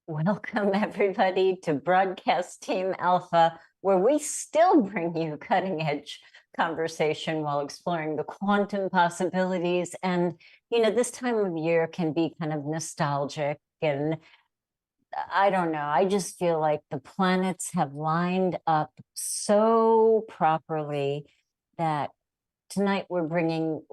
Welcome, everybody, to Broadcast Team Alpha, where we still bring you cutting edge conversation while exploring the quantum possibilities. And, this time of year can be kind of nostalgic. And I don't know, I just feel like the planets have lined up so properly that tonight we're bringing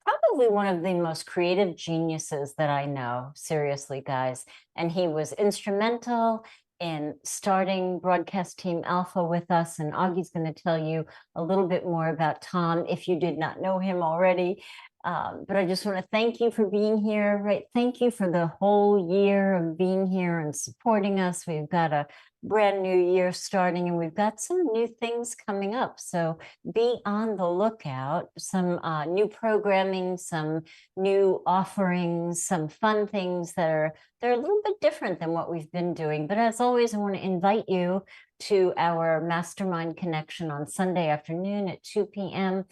probably one of the most creative geniuses that I know, seriously, guys. And he was instrumental in starting Broadcast Team Alpha with us. And Augie's going to tell you a little bit more about Tom if you did not know him already. But I just want to thank you for being here, right? Thank you for the whole year of being here and supporting us. We've got a brand new year starting and we've got some new things coming up. So be on the lookout, some new programming, some new offerings, some fun things they're a little bit different than what we've been doing. But as always, I want to invite you to our Mastermind Connection on Sunday afternoon at 2 p.m.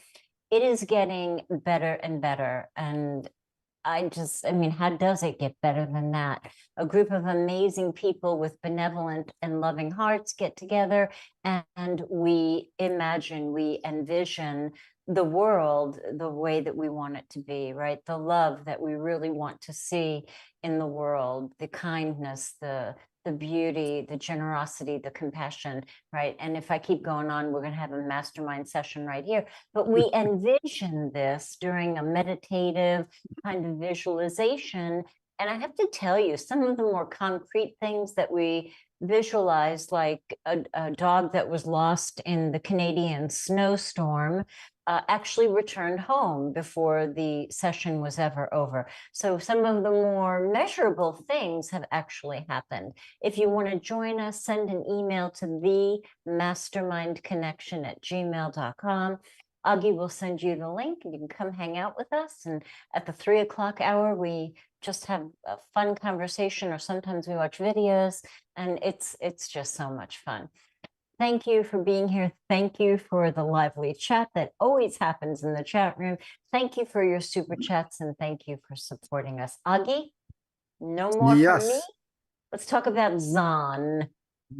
It is getting better and better. And how does it get better than that? A group of amazing people with benevolent and loving hearts get together and we envision the world the way that we want it to be, right? The love that we really want to see in the world, the kindness, the beauty, the generosity, the compassion, right? And if I keep going on, we're going to have a mastermind session right here. But we envision this during a meditative kind of visualization. And I have to tell you, some of the more concrete things that we visualized, like a dog that was lost in the Canadian snowstorm, actually returned home before the session was ever over. So some of the more measurable things have actually happened. If you want to join us, send an email to themastermindconnection@gmail.com. Augie will send you the link and you can come hang out with us. And at the 3 o'clock hour, we just have a fun conversation, or sometimes we watch videos, and it's just so much fun. Thank you for being here. Thank you for the lively chat that always happens in the chat room. Thank you for your super chats, and thank you for supporting us. Augie, no more from me. Let's talk about Zahn.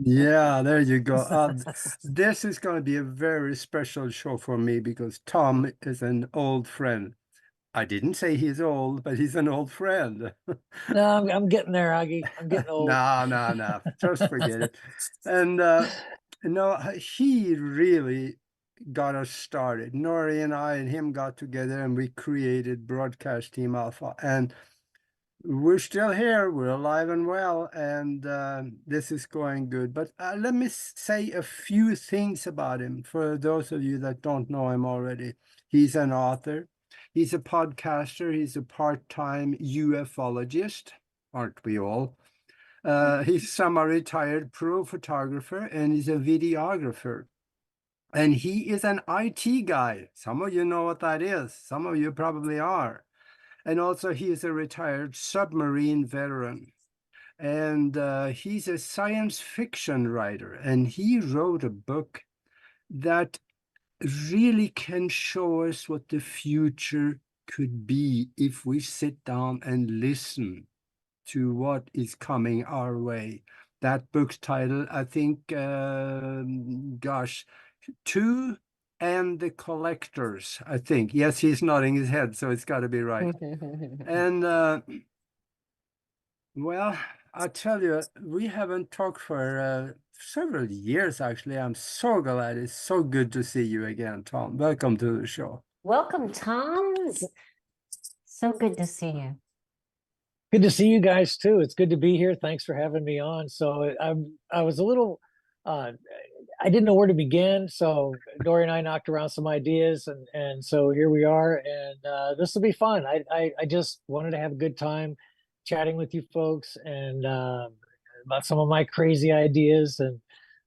Yeah, there you go. This is going to be a very special show for me because Tom is an old friend. I didn't say he's old, but he's an old friend. No, I'm getting there, Aage. I'm getting old. No. Just forget it. And he really got us started. Nori and I and him got together and we created Broadcast Team Alpha. And we're still here. We're alive and well. And this is going good. But let me say a few things about him for those of you that don't know him already. He's an author. He's a podcaster. He's a part-time ufologist. Aren't we all? He's a semi-retired pro photographer and he's a videographer. And he is an IT guy. Some of you know what that is. Some of you probably are. And also he is a retired submarine veteran. And he's a science fiction writer. And he wrote a book that really can show us what the future could be if we sit down and listen to what is coming our way. That book's title, I think, Two and the Collectors, I think. Yes, he's nodding his head, so it's got to be right. And, well, I tell you, we haven't talked for several years, actually. I'm so glad. It's so good to see you again, Tom. Welcome to the show. Welcome, Tom. So good to see you. Good to see you guys too. It's good to be here. Thanks for having me on. So I was a little, I didn't know where to begin. So Nori and I knocked around some ideas, and so here we are. And this will be fun. I just wanted to have a good time chatting with you folks and about some of my crazy ideas. And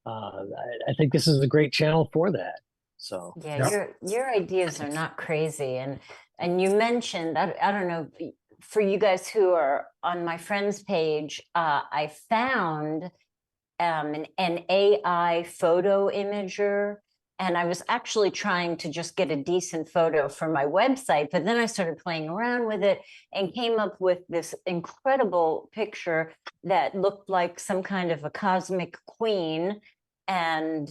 I think this is a great channel for that. So yeah, your ideas are not crazy. And you mentioned, I don't know, for you guys who are on my friends page, I found an AI photo imager And I was actually trying to just get a decent photo for my website, but then I started playing around with it and came up with this incredible picture that looked like some kind of a cosmic queen. And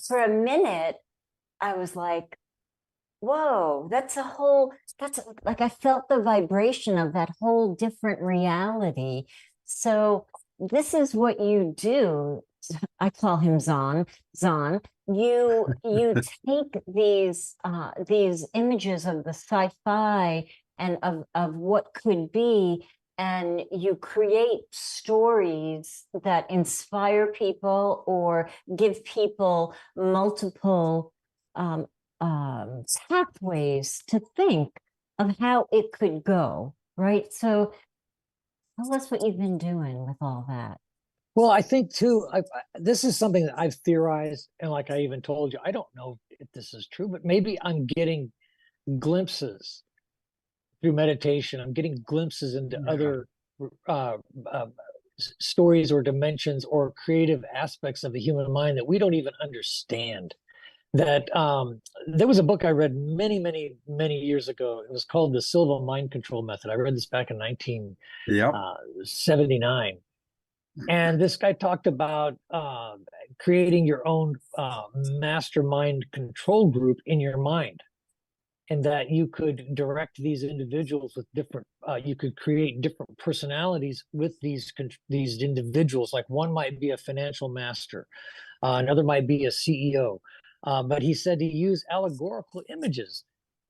for a minute, I was like, whoa, that's like I felt the vibration of that whole different reality. So this is what you do. I call him Zon. You take these images of the sci-fi and of what could be, and you create stories that inspire people or give people multiple pathways to think of how it could go, right? So tell us what you've been doing with all that. Well, I think too, this is something that I've theorized, and like I even told you, I don't know if this is true, but maybe I'm getting glimpses through meditation. I'm getting glimpses into other stories or dimensions or creative aspects of the human mind that we don't even understand. That there was a book I read many years ago. It was called The Silva Mind Control Method. I read this back in 1979. And this guy talked about creating your own mastermind control group in your mind, and that you could direct these individuals with different, you could create different personalities with these individuals. Like one might be a financial master, another might be a CEO. But he said he used allegorical images.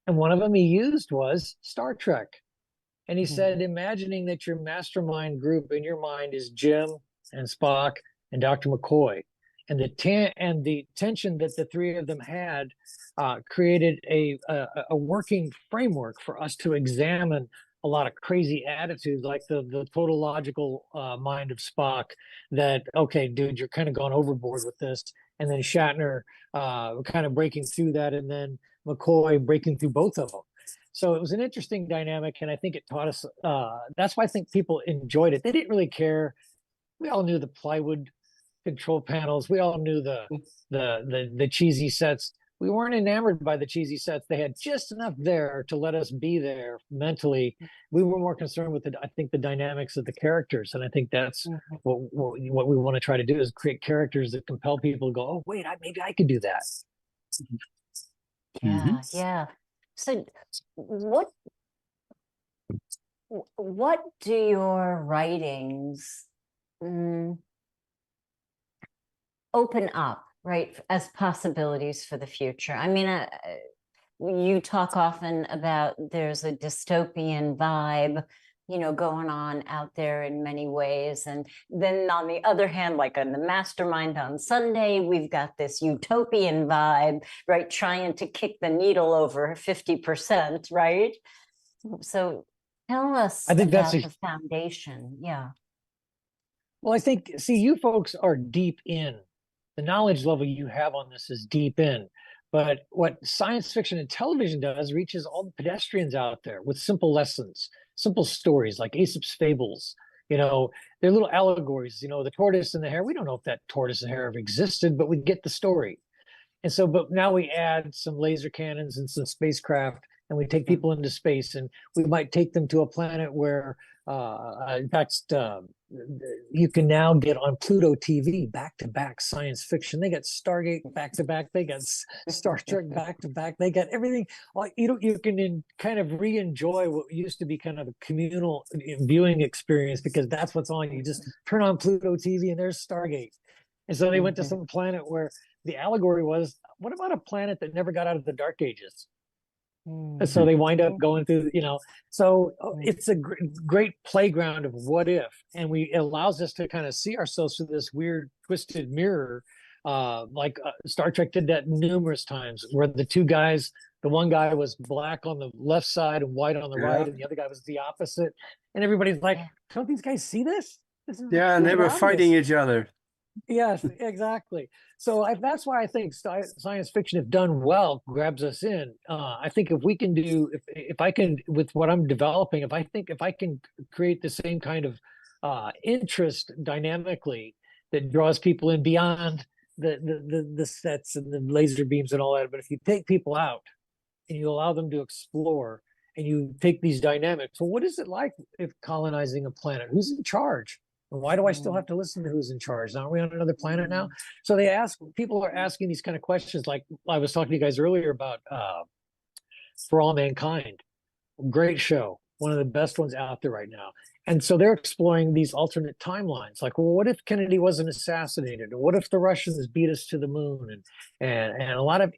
And one of them he used was Star Trek. And he said, imagining that your mastermind group in your mind is Jim and Spock and Dr. McCoy, and the tension that the three of them had created a working framework for us to examine a lot of crazy attitudes, like the tautological mind of Spock. That, okay, dude, you're kind of gone overboard with this, and then Shatner kind of breaking through that, and then McCoy breaking through both of them. So it was an interesting dynamic, and I think it taught us. That's why I think people enjoyed it. They didn't really care. We all knew the plywood control panels. We all knew the cheesy sets. We weren't enamored by the cheesy sets. They had just enough there to let us be there mentally. We were more concerned with I think the dynamics of the characters, and I think that's what we want to try to do, is create characters that compel people to go, oh wait, maybe I could do that. Yeah. So what do your writings open up, right, as possibilities for the future? I mean, you talk often about there's a dystopian vibe, going on out there in many ways. And then on the other hand, like in the Mastermind on Sunday, we've got this utopian vibe, right? Trying to kick the needle over 50%, right? So tell us I think about that's the foundation. Yeah. Well, I think, see, you folks are deep in. The knowledge level you have on this is deep in. But what science fiction and television does reaches all the pedestrians out there with simple lessons, simple stories like Aesop's fables. They're little allegories. The tortoise and the hare. We don't know if that tortoise and hare ever existed, but we get the story. And so, but now we add some laser cannons and some spacecraft, and we take people into space, and we might take them to a planet where, in fact, you can now get on Pluto TV back-to-back science fiction. They got Stargate back-to-back. They got Star Trek back-to-back. They got everything. You can kind of re-enjoy what used to be kind of a communal viewing experience, because that's what's on. You just turn on Pluto TV and there's Stargate. And so they went to some planet where the allegory was, what about a planet that never got out of the Dark Ages? And so they wind up going through, so it's a great playground of what if, and it allows us to kind of see ourselves through this weird twisted mirror. Like Star Trek did that numerous times, where the two guys, the one guy was black on the left side and white on the right, and the other guy was the opposite. And everybody's like, don't these guys see this? And they were fighting each other. Yes, exactly. So that's why I think science fiction, if done well, grabs us in. I think if we can do, if I can, with what I'm developing, if I can create the same kind of interest dynamically that draws people in beyond the sets and the laser beams and all that, but if you take people out and you allow them to explore and you take these dynamics, well, what is it like if colonizing a planet? Who's in charge? And why do I still have to listen to who's in charge? Aren't we on another planet now? So people are asking these kind of questions, like I was talking to you guys earlier about For All Mankind. Great show, one of the best ones out there right now. And so they're exploring these alternate timelines, like, well, what if Kennedy wasn't assassinated? Or what if the Russians beat us to the moon? And a lot of,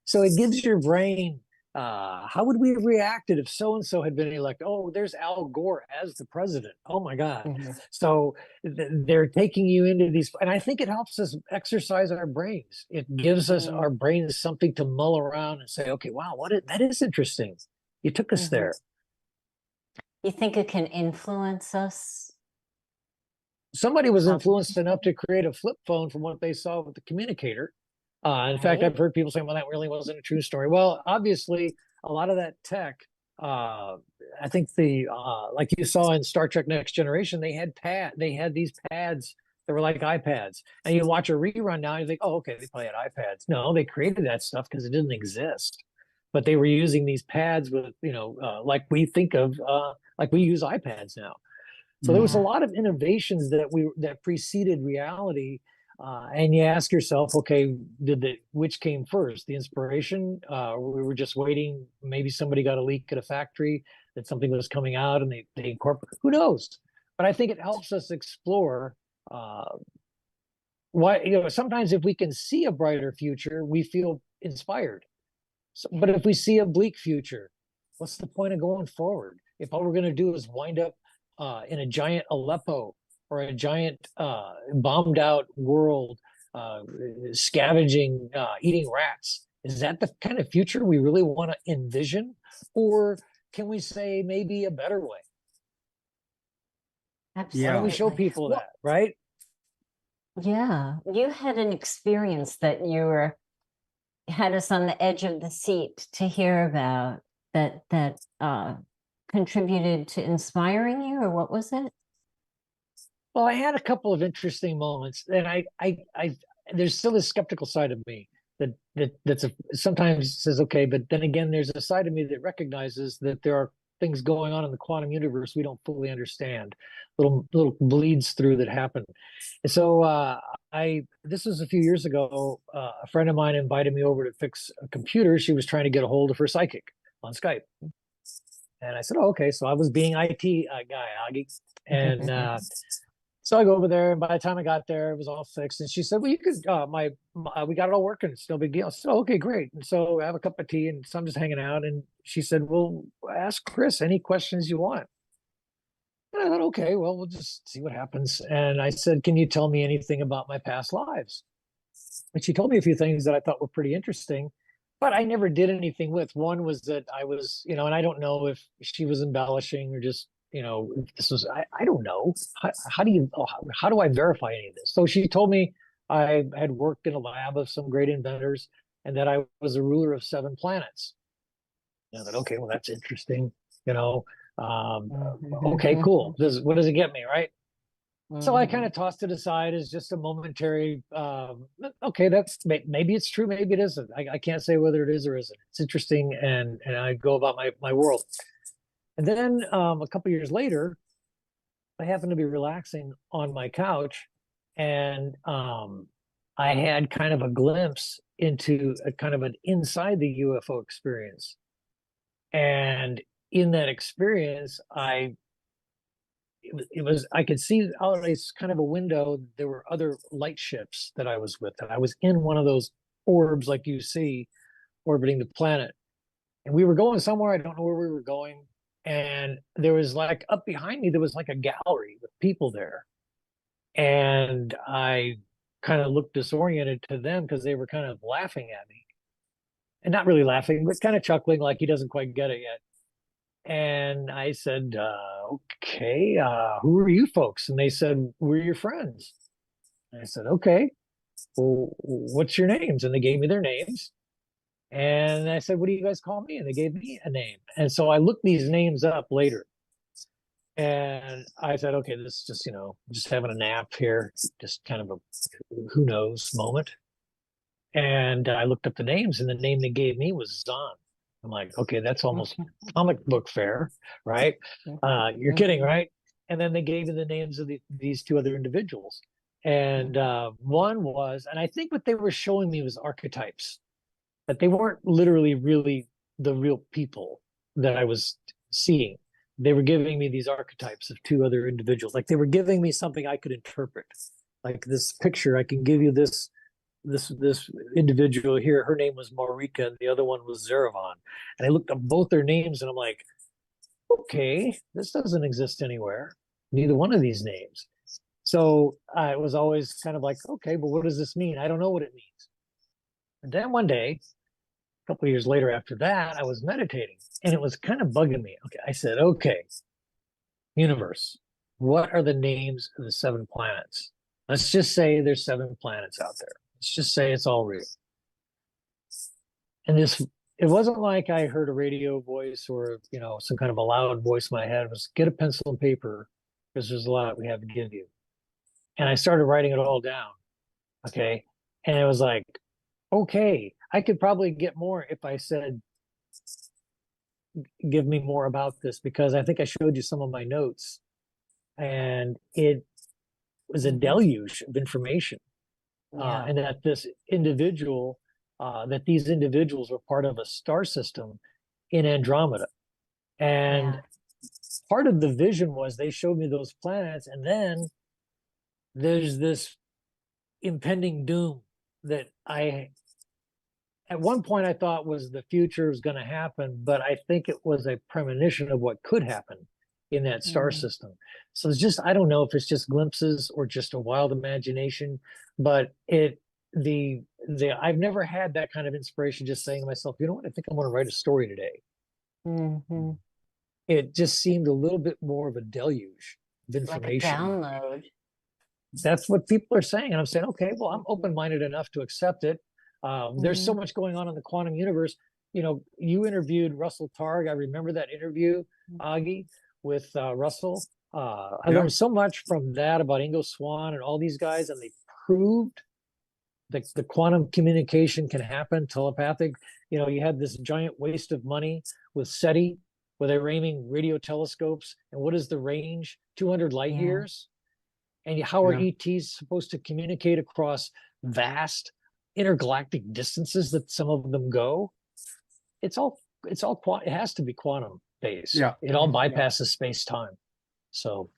so it gives your brain, how would we have reacted if so and so had been elected? Oh, there's Al Gore as the president. Oh my God. So they're taking you into these, and I think it helps us exercise our brains. It gives us our brains something to mull around and say, okay, wow, that is interesting. You took us there. You think it can influence us? Somebody was influenced enough to create a flip phone from what they saw with the communicator. In fact, I've heard people saying, well, that really wasn't a true story. Well, obviously, a lot of that tech, I think like you saw in Star Trek Next Generation, they had these pads that were like iPads. And you watch a rerun now, and you think, oh, okay, they probably had iPads. No, they created that stuff because it didn't exist. But they were using these pads with, like we think of, like we use iPads now. So there was a lot of innovations that preceded reality. And you ask yourself, okay, which came first? The inspiration? We were just waiting. Maybe somebody got a leak at a factory that something was coming out and they incorporate. Who knows? But I think it helps us explore why, sometimes if we can see a brighter future, we feel inspired. So, but if we see a bleak future, what's the point of going forward? If all we're going to do is wind up in a giant Aleppo or a giant bombed out world, scavenging, eating rats, is that the kind of future we really want to envision? Or can we say maybe a better way? Absolutely. Why don't we show people that, right? Yeah, you had an experience that had us on the edge of the seat to hear about that contributed to inspiring you, or what was it? Well, I had a couple of interesting moments, and I there's still this skeptical side of me that's sometimes says, okay, but then again, there's a side of me that recognizes that there are things going on in the quantum universe we don't fully understand, little bleeds through that happen. And so this was a few years ago. A friend of mine invited me over to fix a computer. She was trying to get a hold of her psychic on Skype. And I said, oh, okay. So I was being IT guy, Aage. And so I go over there, and by the time I got there, it was all fixed. And she said, well, you could, we got it all working. It's no big deal. I said, oh, okay, great. And so I have a cup of tea, and so I'm just hanging out. And she said, well, ask Chris any questions you want. And I thought, okay, well, we'll just see what happens. And I said, can you tell me anything about my past lives? And she told me a few things that I thought were pretty interesting, but I never did anything with. One was that I was, and I don't know if she was embellishing or just, this was, I don't know. How do I verify any of this? So she told me I had worked in a lab of some great inventors and that I was a ruler of 7 planets. And I thought, okay, well, that's interesting. Okay, cool. What does it get me, right? So I kind of tossed it aside as just a momentary, okay, maybe it's true, maybe it isn't. I can't say whether it is or isn't. It's interesting, and I go about my world. And then a couple years later, I happened to be relaxing on my couch, and I had kind of a glimpse into a kind of an inside the UFO experience. And in that experience, I could see out a kind of a window, there were other light ships that I was with, and I was in one of those orbs like you see orbiting the planet. And we were going somewhere, I don't know where we were going. And there was like up behind me, there was like a gallery with people there. And I kind of looked disoriented to them because they were kind of laughing at me. And not really laughing, but kind of chuckling like he doesn't quite get it yet. And I said, okay, who are you folks? And they said, we're your friends. And I said, okay, well, what's your names? And they gave me their names. And I said, what do you guys call me? And they gave me a name. And so I looked these names up later. And I said, okay, this is just, just having a nap here, just kind of a who knows moment. And I looked up the names, and the name they gave me was Zahn. I'm like, okay, that's almost comic book fair, right? You're kidding, right? And then they gave me the names of these two other individuals. And one was, and I think what they were showing me was archetypes, that they weren't literally really the real people that I was seeing. They were giving me these archetypes of two other individuals. Like they were giving me something I could interpret. Like this picture, I can give you this individual here. Her name was Marika, and the other one was Zeravan. And I looked up both their names, and I'm like, okay, this doesn't exist anywhere. Neither one of these names. So I was always kind of like, okay, but what does this mean? I don't know what it means. And then one day, a couple of years later after that, I was meditating, and it was kind of bugging me. Okay, I said, okay, universe, what are the names of the 7 planets? Let's just say there's 7 planets out there. Let's just say it's all real. And it wasn't like I heard a radio voice or, some kind of a loud voice in my head. It was get a pencil and paper because there's a lot we have to give you. And I started writing it all down. Okay. And it was like, okay, I could probably get more if I said, give me more about this, because I think I showed you some of my notes, and it was a deluge of information. And that these individuals were part of a star system in Andromeda. And part of the vision was they showed me those planets, and then there's this impending doom that at one point I thought was the future was going to happen, but I think it was a premonition of what could happen in that star system. So it's just, I don't know if it's just glimpses or just a wild imagination, but I've never had that kind of inspiration, just saying to myself, you know what, I think I'm going to write a story today. It just seemed a little bit more of a deluge of information. Like a download. That's what people are saying. And I'm saying, okay, well, I'm open-minded enough to accept it. There's so much going on in the quantum universe. You interviewed Russell Targ. I remember that interview, Aage, with Russell. I learned so much from that about Ingo Swann and all these guys, and they proved that the quantum communication can happen telepathic. You had this giant waste of money with SETI, where they're aiming radio telescopes. And what is the range? 200 light years. And how are ETs supposed to communicate across vast intergalactic distances that some of them go? It has to be quantum based. It all bypasses space-time. So,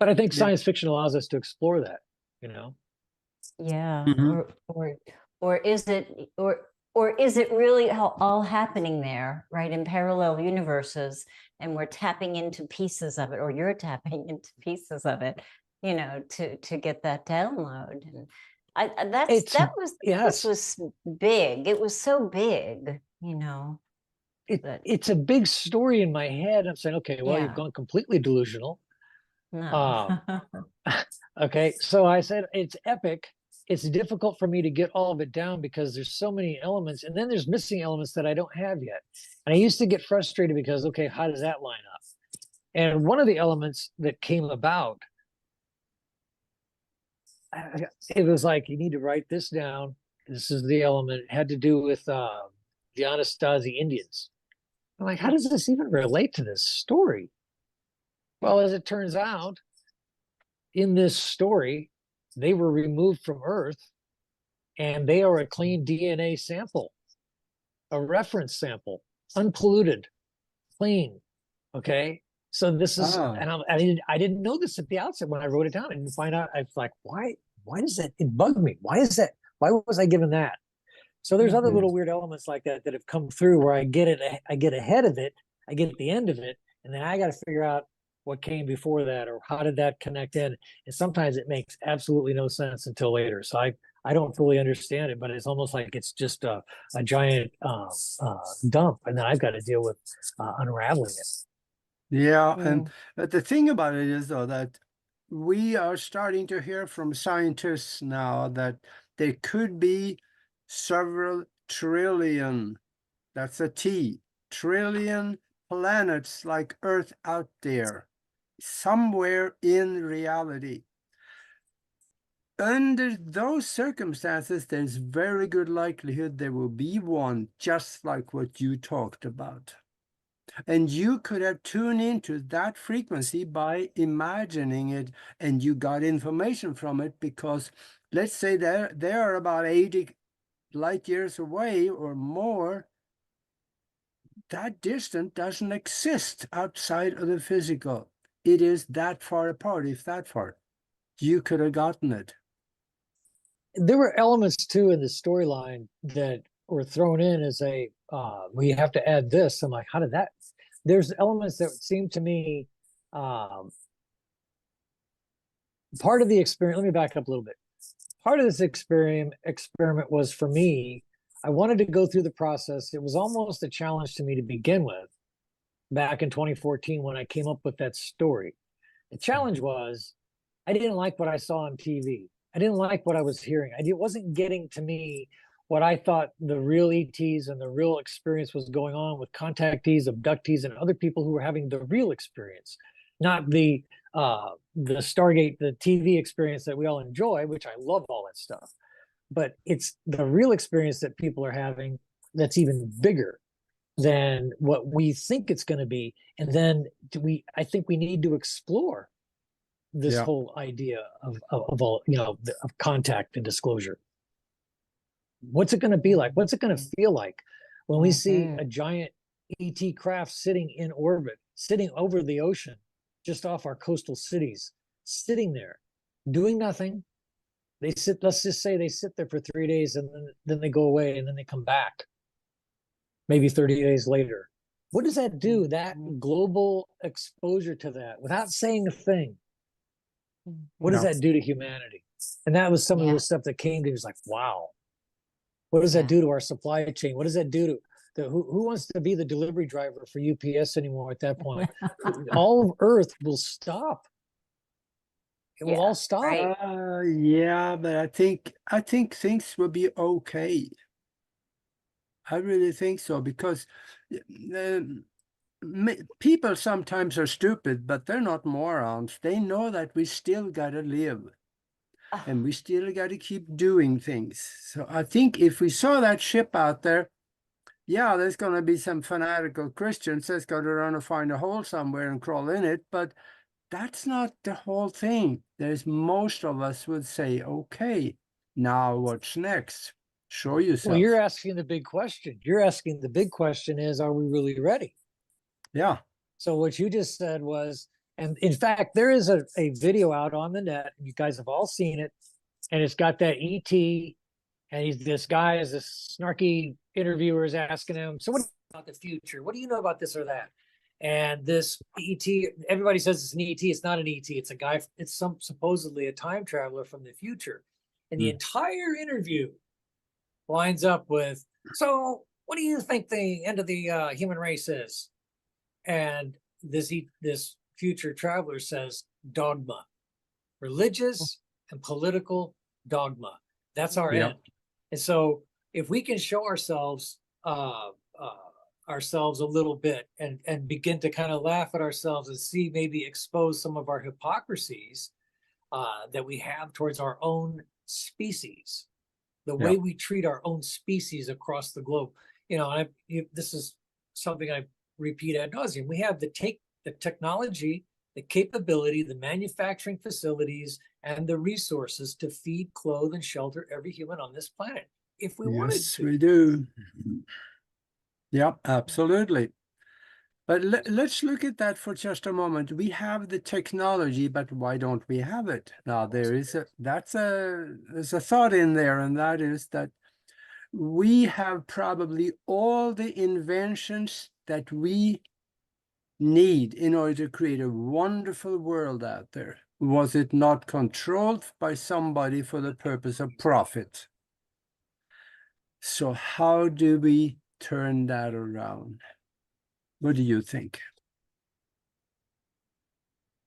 but I think science fiction allows us to explore that, Or is it really all happening there, right, in parallel universes, and we're tapping into pieces of it, or you're tapping into pieces of it, to get that download. And this was big. It was so big, It's a big story in my head. I'm saying, okay, well, you've gone completely delusional. No. Okay, so I said it's epic. It's difficult for me to get all of it down because there's so many elements, and then there's missing elements that I don't have yet. And I used to get frustrated because, okay, how does that line up? And one of the elements that came about, it was like, you need to write this down. This is the element. It had to do with the Anasazi Indians. I'm like, how does this even relate to this story? Well, as it turns out, in this story, they were removed from Earth, and they are a clean DNA sample, a reference sample, unpolluted, clean. Okay, so this is, and I didn't know this at the outset when I wrote it down. I didn't find out. I was like, why does that? It bugged me. Why is that? Why was I given that? So there's other little weird elements like that have come through where I get ahead of it, I get at the end of it, and then I got to figure out what came before that, or how did that connect in. And sometimes it makes absolutely no sense until later. So I don't fully understand it, but it's almost like it's just a giant dump, and then I've got to deal with unraveling it. And the thing about it is, though, that we are starting to hear from scientists now that there could be several trillion, that's a T, trillion planets like Earth out there, somewhere in reality. Under those circumstances, there's very good likelihood there will be one just like what you talked about. And you could have tuned into that frequency by imagining it, and you got information from it, because let's say they are about 80 light years away or more. That distance doesn't exist outside of the physical. It is that far apart, if that far. You could have gotten it. There were elements too in the storyline that were thrown in as we have to add this. I'm like, how did that? There's elements that seem to me part of the experience. Let me back up a little bit. Part of this experiment was, for me, I wanted to go through the process. It was almost a challenge to me to begin with back in 2014 when I came up with that story. The challenge was I didn't like what I saw on TV. I didn't like what I was hearing. It wasn't getting to me what I thought the real ETs and the real experience was going on with contactees, abductees, and other people who were having the real experience, not the Stargate, the TV experience that we all enjoy, which I love all that stuff. But it's the real experience that people are having that's even bigger than what we think it's going to be. And then I think we need to explore this whole idea of all, of contact and disclosure. What's it going to be like? What's it going to feel like when we see a giant ET craft sitting in orbit, sitting over the ocean, just off our coastal cities, sitting there, doing nothing? Let's just say they sit there for 3 days, and then they go away, and then they come back maybe 30 days later. What does that do? That global exposure to that, without saying a thing, what does that do to humanity? And that was some of the stuff that came to me. It was like, wow, what does that do to our supply chain? What does that do to who wants to be the delivery driver for UPS anymore at that point? All of Earth will stop. It will all stop. Right? Yeah, but I think things will be okay. I really think so, because people sometimes are stupid, but they're not morons. They know that we still got to live, and we still got to keep doing things. So I think if we saw that ship out there, yeah, there's going to be some fanatical Christians that's going to run and find a hole somewhere and crawl in it, but that's not the whole thing. Most of us would say, okay, now what's next? Show yourself. Well, you're asking the big question. You're asking the big question is, are we really ready? Yeah. So what you just said was, and in fact, there is a video out on the net. You guys have all seen it. And it's got that ET, and this guy is this snarky interviewer is asking him, so what about the future? What do you know about this or that? And this ET, everybody says it's an ET. It's not an ET. It's a guy. It's supposedly a time traveler from the future. And the entire interview lines up with, so what do you think the end of the human race is? And this future traveler says, dogma, religious and political dogma. That's our end. And so if we can show ourselves a little bit and begin to kind of laugh at ourselves and see, maybe expose some of our hypocrisies that we have towards our own species, the way we treat our own species across the globe. And this is something I repeat ad nauseum. We have the technology, the capability, the manufacturing facilities, and the resources to feed, clothe, and shelter every human on this planet if we wanted to. Yes, we do. Yep, absolutely. But let's look at that for just a moment. We have the technology, but why don't we have it? Now, there's a thought in there, and that is that we have probably all the inventions that we need in order to create a wonderful world out there. Was it not controlled by somebody for the purpose of profit? So how do we turn that around? What do you think?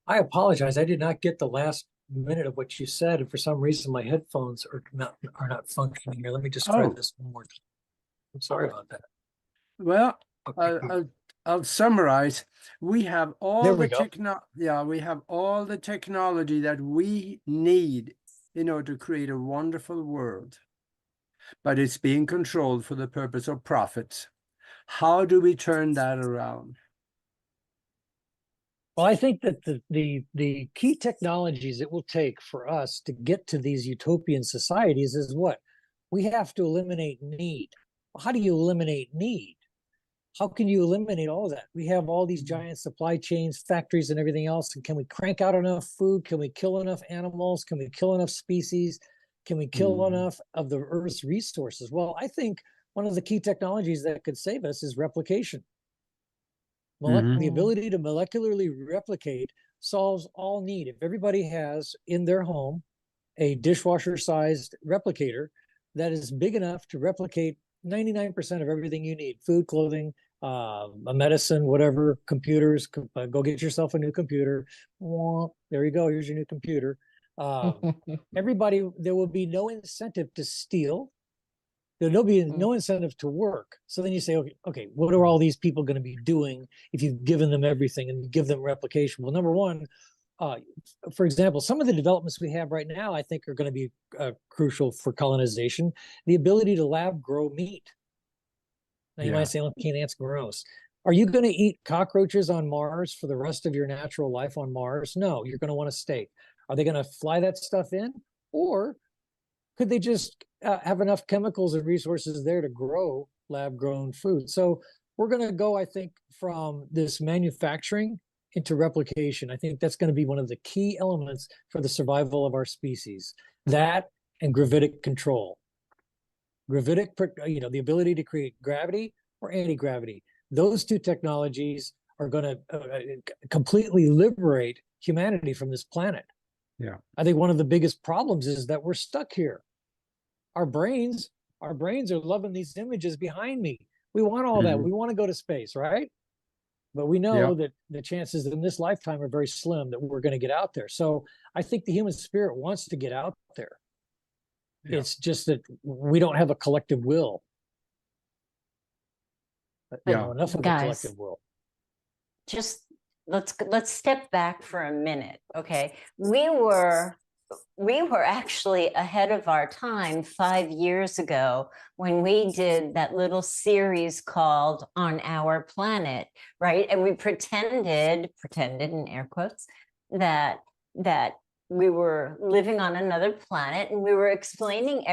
I apologize. I did not get the last minute of what you said, and for some reason my headphones are not functioning here. Let me just try this one more time. I'm sorry about that. Well, okay. I'll summarize. We have There all we the go. we have all the technology that we need in order to create a wonderful world, but it's being controlled for the purpose of profits. How do we turn that around? Well, I think that the key technologies it will take for us to get to these utopian societies is what? We have to eliminate need. Well, how do you eliminate need? How can you eliminate all of that? We have all these giant supply chains, factories, and everything else. And can we crank out enough food? Can we kill enough animals? Can we kill enough species? Can we kill enough of the Earth's resources? Well, I think one of the key technologies that could save us is replication. The ability to molecularly replicate solves all need. If everybody has in their home a dishwasher-sized replicator that is big enough to replicate 99% of everything you need, food, clothing, a medicine, whatever, computers, go get yourself a new computer. There you go, here's your new computer. Everybody, there will be no incentive to steal. There'll be no incentive to work. So then you say, okay, what are all these people going to be doing if you've given them everything and give them replication? Well, number one, for example, some of the developments we have right now, I think, are going to be crucial for colonization. The ability to lab grow meat. Now you might say, "Oh, can't that's gross." Are you going to eat cockroaches on Mars for the rest of your natural life on Mars? No, you're going to want a steak. Are they going to fly that stuff in, or could they just have enough chemicals and resources there to grow lab-grown food? So we're going to go, I think, from this manufacturing into replication. I think that's going to be one of the key elements for the survival of our species. That and gravitic control. Gravitic, the ability to create gravity or anti-gravity. Those two technologies are going to completely liberate humanity from this planet. Yeah. I think one of the biggest problems is that we're stuck here. Our brains are loving these images behind me. We want all that. We want to go to space, right? But we know that the chances in this lifetime are very slim that we're going to get out there. So I think the human spirit wants to get out there. It's just that we don't have a collective will. Enough of a collective will. Just let's step back for a minute, okay? We were actually ahead of our time 5 years ago when we did that little series called On Our Planet, right? And we pretended in air quotes, that we were living on another planet, and we were explaining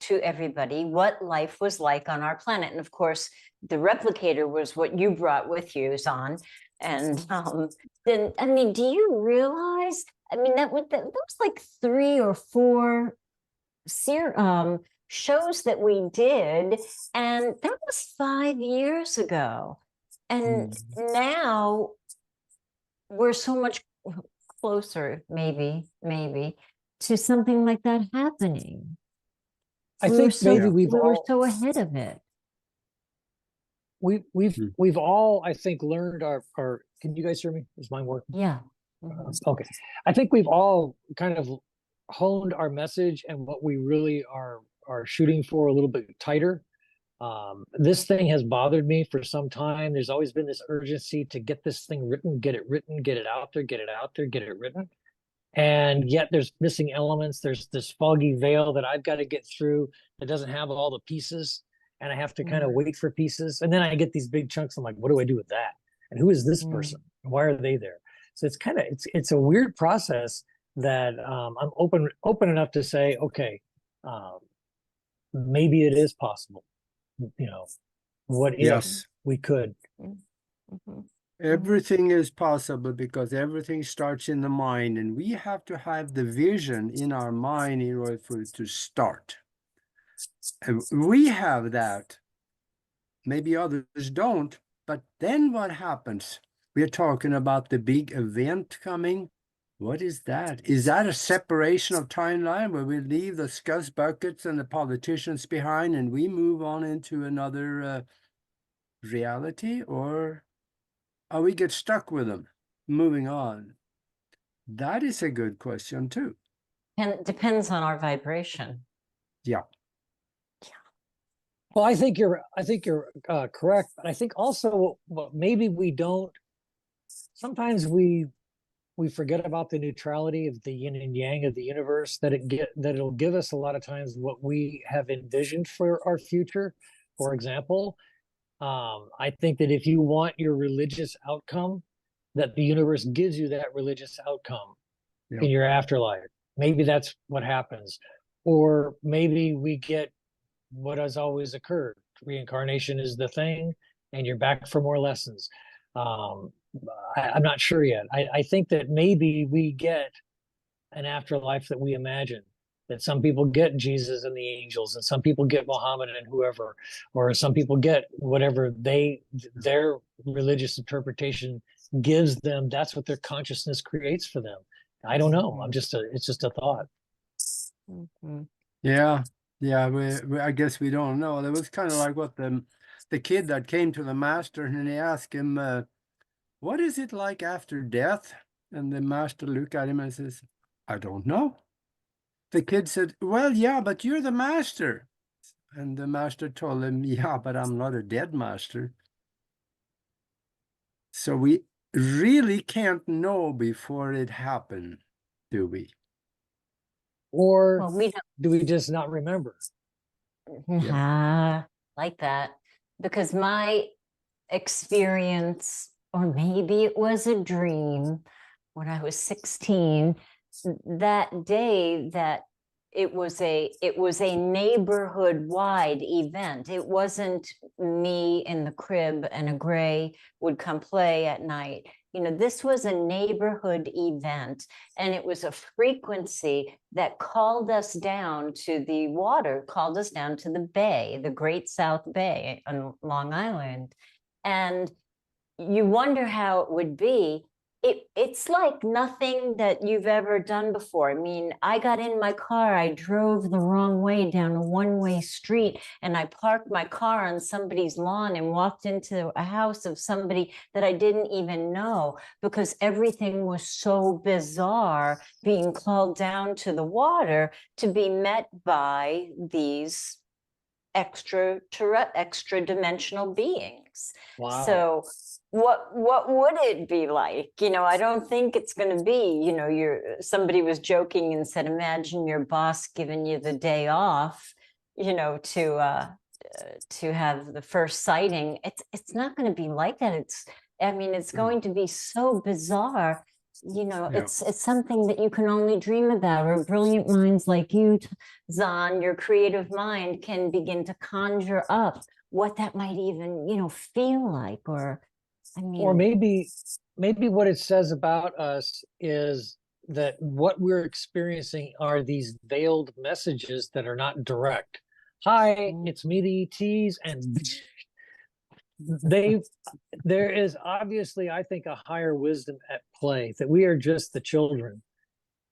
to everybody what life was like on our planet. And of course, the replicator was what you brought with you, Zon. And then, I mean, do you realize? I mean, that was like 3 or 4 shows that we did, and that was 5 years ago. And now we're so much closer, maybe, to something like that happening. I think maybe we were so ahead of it. We've all, I think, learned our. Can you guys hear me? Is mine working? Yeah. Okay. I think we've all kind of honed our message and what we really are shooting for a little bit tighter. This thing has bothered me for some time. There's always been this urgency to get this thing written, get it out there, get it written. And yet there's missing elements. There's this foggy veil that I've got to get through that doesn't have all the pieces. And I have to kind of wait for pieces. And then I get these big chunks. I'm like, what do I do with that? And who is this person? Why are they there? So it's kind of, it's a weird process that I'm open enough to say, okay, maybe it is possible. What if we could? Everything is possible because everything starts in the mind, and we have to have the vision in our mind in order for it to start. And we have that. Maybe others don't, but then what happens? We're talking about the big event coming. What is that? Is that a separation of timeline where we leave the scuzz buckets and the politicians behind and we move on into another reality, or we get stuck with them moving on? That is a good question too. And it depends on our vibration. Yeah. Well, I think you're correct, but I think also well, maybe we don't. Sometimes we forget about the neutrality of the yin and yang of the universe, that it'll give us a lot of times what we have envisioned for our future. For example, I think that if you want your religious outcome, that the universe gives you that religious outcome in your afterlife. Maybe that's what happens. Or maybe we get what has always occurred. Reincarnation is the thing, and you're back for more lessons. Um, I'm not sure yet. I think that maybe we get an afterlife that we imagine. That some people get Jesus and the angels, and some people get Muhammad and whoever, or some people get whatever their religious interpretation gives them. That's what their consciousness creates for them. I don't know. It's just a thought. Mhm. Yeah, yeah. I guess we don't know. It was kind of like what the kid that came to the master and he asked him, "What is it like after death?" And the master looked at him and says, "I don't know." The kid said, "Well, yeah, but you're the master." And the master told him, "Yeah, but I'm not a dead master." So we really can't know before it happened, do we? Or Well, we do we just not remember? don't like that, because my experience, or maybe it was a dream when I was 16, that day that it was a neighborhood wide event. It wasn't me in the crib and a gray would come play at night. This was a neighborhood event, and it was a frequency that called us down to the water, called us down to the bay, the Great South Bay on Long Island. And you wonder how it would be. It's like nothing that you've ever done before. I mean, I got in my car, I drove the wrong way down a one-way street, and I parked my car on somebody's lawn and walked into a house of somebody that I didn't even know, because everything was so bizarre, being called down to the water to be met by these extra dimensional beings. Wow. So what would it be like? I don't think it's going to be, somebody was joking and said, imagine your boss giving you the day off, to have the first sighting. It's not going to be like that. It's going to be so bizarre. It's something that you can only dream about, or brilliant minds like you, Zahn, your creative mind can begin to conjure up what that might even, feel like. Or maybe what it says about us is that what we're experiencing are these veiled messages that are not direct. Hi, it's me, the ETs, and there is obviously, I think, a higher wisdom at play, that we are just the children,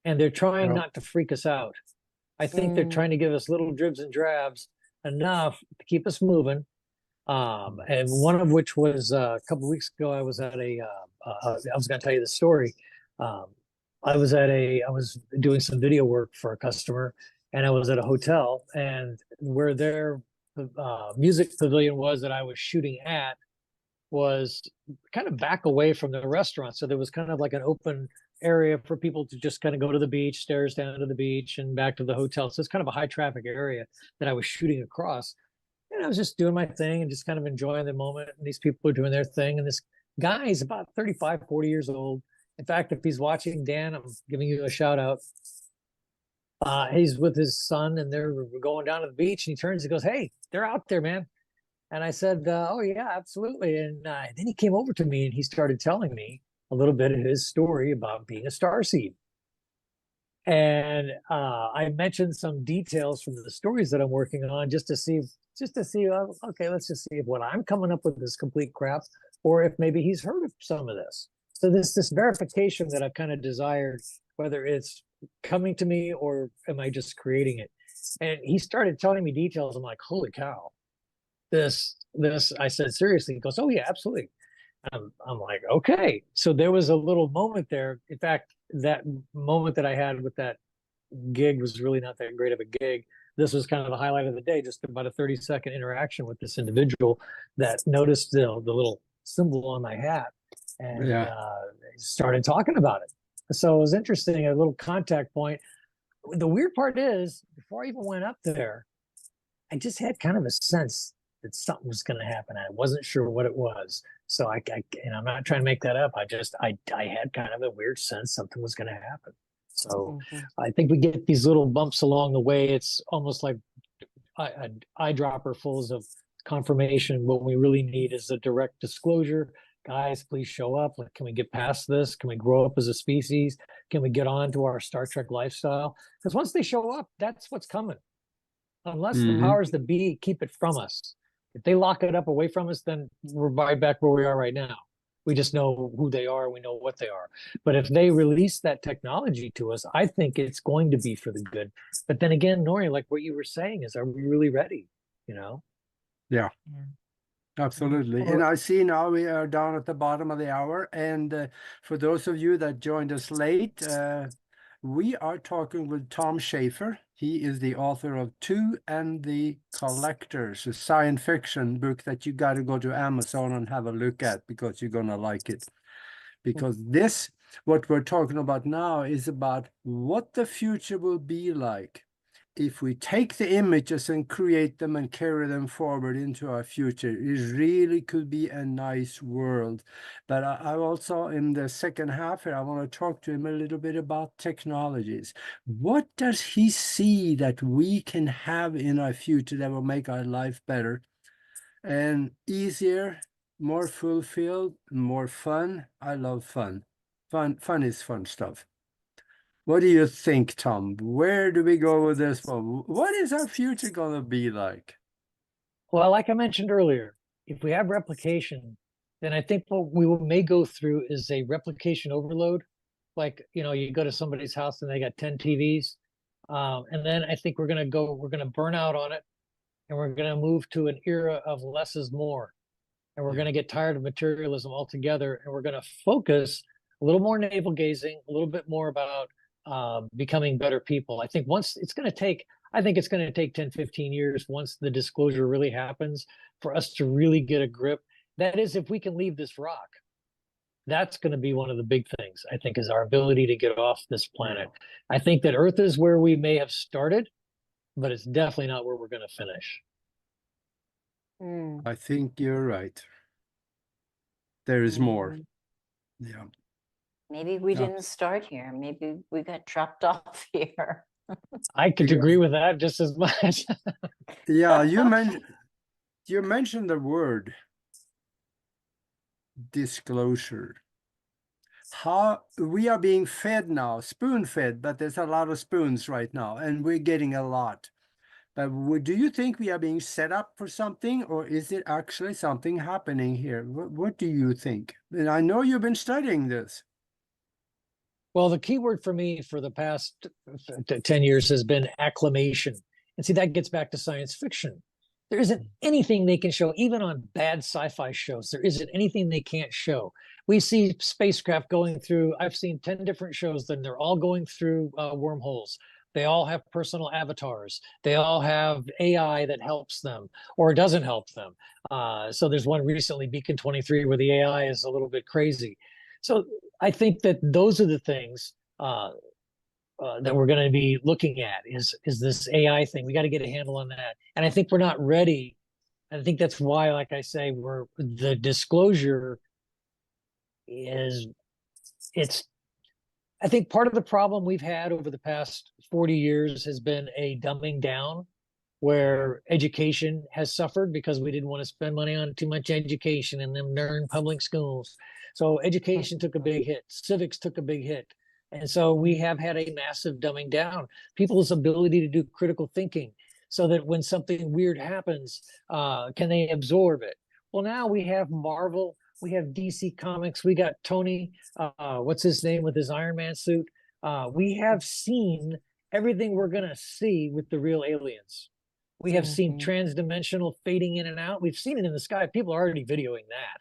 and they're trying not to freak us out. I think they're trying to give us little dribs and drabs, enough to keep us moving. And one of which was a couple of weeks ago, I was at I was going to tell you the story. I was doing some video work for a customer, and I was at a hotel, and where their music pavilion was that I was shooting at was kind of back away from the restaurant. So there was kind of like an open area for people to just kind of go to the beach, stairs down to the beach and back to the hotel. So it's kind of a high traffic area that I was shooting across. And I was just doing my thing and just kind of enjoying the moment. And these people are doing their thing. And this guy is about 35, 40 years old. In fact, if he's watching, Dan, I'm giving you a shout out. He's with his son, and they're going down to the beach, and he turns and goes, "Hey, they're out there, man." And I said, "Oh yeah, absolutely." And then he came over to me and he started telling me a little bit of his story about being a starseed. And I mentioned some details from the stories that I'm working on, just to see, okay, let's just see if what I'm coming up with is complete crap, or if maybe he's heard of some of this. So this verification that I've kind of desired, whether it's coming to me or am I just creating it? And he started telling me details. I'm like, holy cow, this. I said, seriously? He goes, oh yeah, absolutely. I'm like, okay. So there was a little moment there. In fact, that moment that I had with that gig was really not that great of a gig. this was kind of the highlight of the day, just about a 30-second interaction with this individual that noticed the little symbol on my hat and Yeah. started talking about it. So it was interesting, a little contact point. The weird part is, before I even went up there, I just had kind of a sense that something was going to happen. I wasn't sure what it was. So and I'm not trying to make that up. I had kind of a weird sense something was going to happen. So I think we get these little bumps along the way. It's almost like an eyedropper full of confirmation. What we really need is a direct disclosure. Guys, please show up. Like, can we get past this? Can we grow up as a species? Can we get on to our Star Trek lifestyle? Because once they show up, that's what's coming. Unless the powers that be keep it from us. If they lock it up away from us, then we're right back where we are right now. We just know who they are. We know what they are. But if they release that technology to us, I think it's going to be for the good. But then again, Nori, like what you were saying is, are we really ready? You know? Yeah. Absolutely. And I see now we are down at the bottom of the hour. And for those of you that joined us late, we are talking with Tom Schaefer. He is the author of Two and the Collectors, a science fiction book that you got to go to Amazon and have a look at because you're going to like it. Because this, what we're talking about now, is about what the future will be like if we take the images and create them and carry them forward into our future. It really could be a nice world. But I also, in the second half here, I want to talk to him a little bit about technologies. What does he see that we can have in our future that will make our life better and easier, more fulfilled, more fun? I love fun. Fun is fun stuff. What do you think, Tom? Where do we go with this one? What is our future going to be like? Well, like I mentioned earlier, if we have replication, then I think what we may go through is a replication overload. Like, you go to somebody's house and they got 10 TVs. And then I think we're going to burn out on it. And we're going to move to an era of less is more. And we're going to get tired of materialism altogether. And we're going to focus a little more navel gazing, a little bit more about becoming better people. I think it's going to take 10, 15 years once the disclosure really happens for us to really get a grip. That is, if we can leave this rock, that's going to be one of the big things, I think, is our ability to get off this planet. I think that Earth is where we may have started, but it's definitely not where we're going to finish. I think you're right. There is more. Yeah. Maybe we didn't start here. Maybe we got dropped off here. I could agree with that just as much. Yeah, you mentioned the word disclosure. How we are being fed now, spoon-fed, but there's a lot of spoons right now, and we're getting a lot. But do you think we are being set up for something, or is it actually something happening here? What do you think? And I know you've been studying this. Well, the key word for me for the past 10 years has been acclamation. And see, that gets back to science fiction. There isn't anything they can show, even on bad sci-fi shows. There isn't anything they can't show. We see spacecraft going through, I've seen 10 different shows, then they're all going through wormholes. They all have personal avatars. They all have AI that helps them or doesn't help them. So there's one recently, Beacon 23, where the AI is a little bit crazy. So I think that those are the things that we're going to be looking at is this AI thing. We got to get a handle on that. And I think we're not ready. And I think that's why, like I say, the disclosure I think part of the problem we've had over the past 40 years has been a dumbing down, where education has suffered because we didn't want to spend money on too much education in them darn public schools. So education took a big hit. Civics took a big hit. And so we have had a massive dumbing down. People's ability to do critical thinking so that when something weird happens, can they absorb it? Well, now we have Marvel, we have DC Comics, we got Tony, what's his name with his Iron Man suit. We have seen everything we're going to see with the real aliens. We have seen transdimensional fading in and out. We've seen it in the sky. People are already videoing that,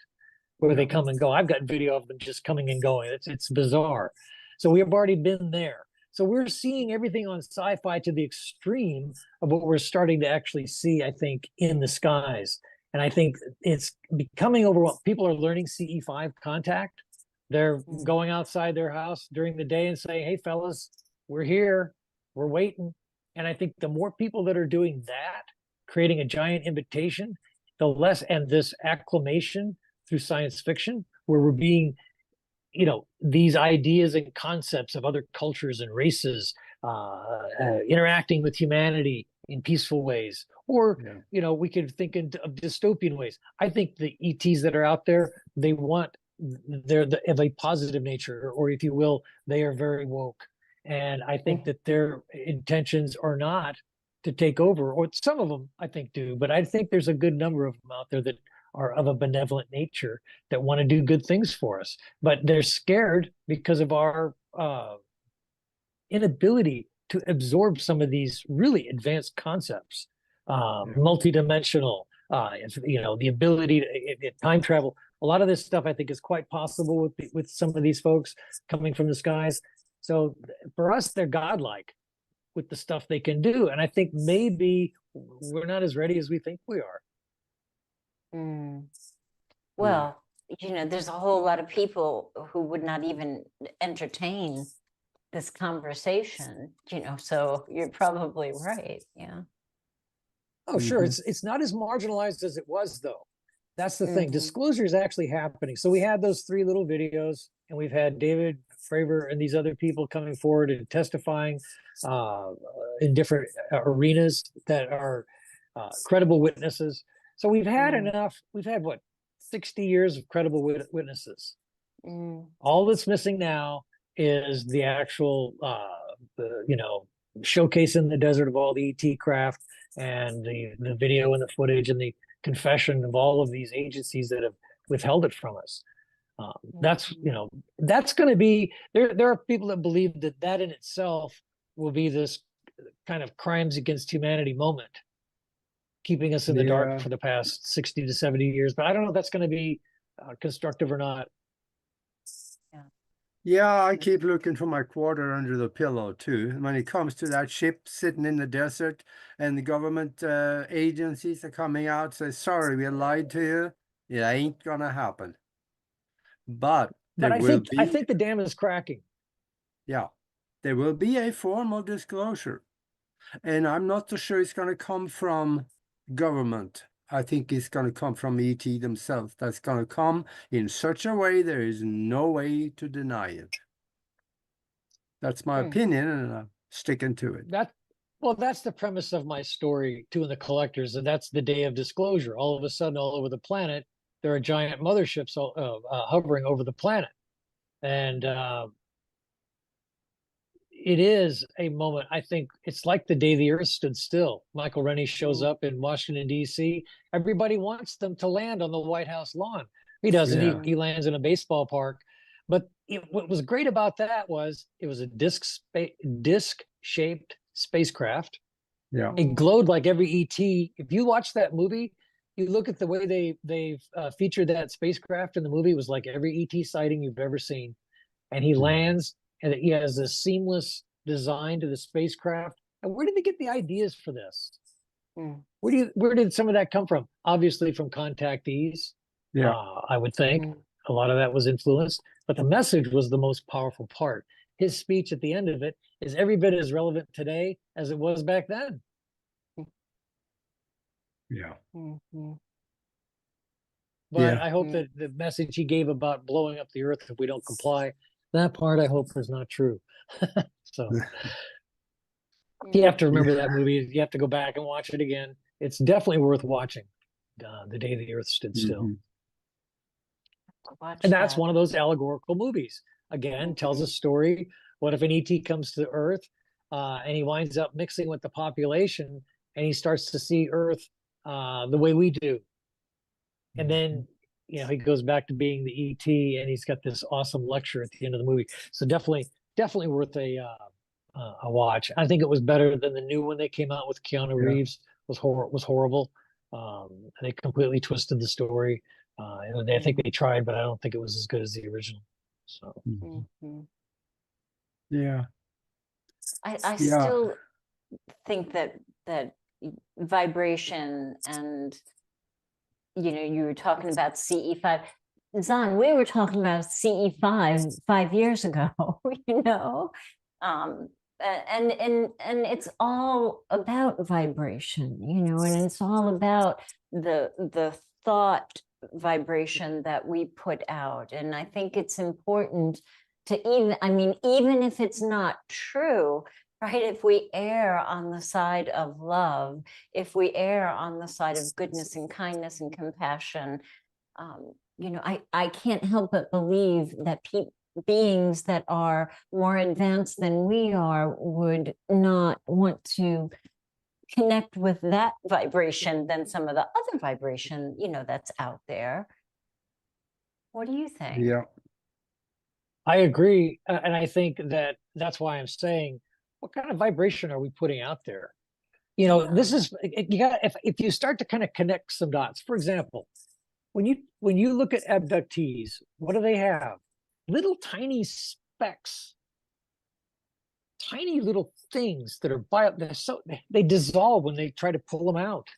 where they come and go. I've got video of them just coming and going. It's bizarre. So we have already been there. So we're seeing everything on sci-fi to the extreme of what we're starting to actually see, I think, in the skies. And I think it's becoming overwhelming. People are learning CE5 contact. They're going outside their house during the day and saying, hey, fellas, we're here, we're waiting. And I think the more people that are doing that, creating a giant invitation, the less, and this acclamation through science fiction, where we're being, these ideas and concepts of other cultures and races interacting with humanity in peaceful ways, or we could think of dystopian ways. I think the ETs that are out there, they're of a positive nature, or if you will, they are very woke, and I think that their intentions are not to take over, or some of them I think do, but I think there's a good number of them out there that are of a benevolent nature that want to do good things for us, but they're scared because of our inability to absorb some of these really advanced concepts, multidimensional, the ability to time travel. A lot of this stuff I think is quite possible with some of these folks coming from the skies. So for us, they're godlike with the stuff they can do, and I think maybe we're not as ready as we think we are. Well, there's a whole lot of people who would not even entertain this conversation, so you're probably right. Yeah. Oh, sure. It's not as marginalized as it was, though. That's the thing. Disclosure is actually happening. So we had those 3 little videos, and we've had David Fravor and these other people coming forward and testifying in different arenas that are credible witnesses. So we've had enough. We've had 60 years of credible witnesses. All that's missing now is the actual, showcase in the desert of all the ET craft, and the video and the footage and the confession of all of these agencies that have withheld it from us. That's going to be there. There are people that believe that in itself will be this kind of crimes against humanity moment, keeping us in the dark for the past 60 to 70 years. But I don't know if that's going to be constructive or not. Yeah, I keep looking for my quarter under the pillow too. And when it comes to that ship sitting in the desert and the government agencies are coming out, say, sorry, we lied to you. It ain't gonna happen. But I think the dam is cracking. Yeah, there will be a formal disclosure. And I'm not so sure it's gonna come from government. I think it's going to come from ET themselves. That's going to come in such a way there is no way to deny it. That's my opinion, and I'm sticking to it. That's the premise of my story, Two in the Collectors, and that's the day of disclosure. All of a sudden, all over the planet, there are giant motherships hovering over the planet. And it is a moment, I think it's like the day the earth stood still. Michael Rennie shows up in Washington, D.C. Everybody wants them to land on the White House lawn. He doesn't. He lands in a baseball park. But what was great about that was it was a disc-shaped spacecraft. Yeah. It glowed like every ET. If you watch that movie, you look at the way they featured that spacecraft in the movie, it was like every ET sighting you've ever seen. And he lands, and he has a seamless design to the spacecraft. And where did they get the ideas for this? Where did some of that come from? Obviously from contactees. I would think a lot of that was influenced, but the message was the most powerful part. His speech at the end of it is every bit as relevant today as it was back then. Yeah. But I hope that the message he gave about blowing up the earth if we don't comply, that part I hope is not true. So you have to remember that movie. You have to go back and watch it again. It's definitely worth watching. The Day the Earth Stood Still. And that's one of those allegorical movies. Again, tells a story. What if an ET comes to Earth and he winds up mixing with the population, and he starts to see Earth the way we do. And then, he goes back to being the ET, and he's got this awesome lecture at the end of the movie. So definitely worth a watch. I think it was better than the new one they came out with Keanu Reeves. Was horrible. They completely twisted the story. I think they tried, but I don't think it was as good as the original. So yeah. I Yeah. still think that vibration and, you were talking about CE5. Zan, we were talking about CE5 5 years ago, um, and it's all about vibration, and it's all about the thought vibration that we put out. And I think it's important to even if it's not true, right? If we err on the side of love, if we err on the side of goodness and kindness and compassion, I can't help but believe that beings that are more advanced than we are would not want to connect with that vibration than some of the other vibration, that's out there. What do you think? Yeah. I agree, and I think that's why I'm saying, what kind of vibration are we putting out there? This is you got if you start to kind of connect some dots. For example, when you look at abductees, what do they have? Little tiny specks, tiny little things that are they dissolve when they try to pull them out.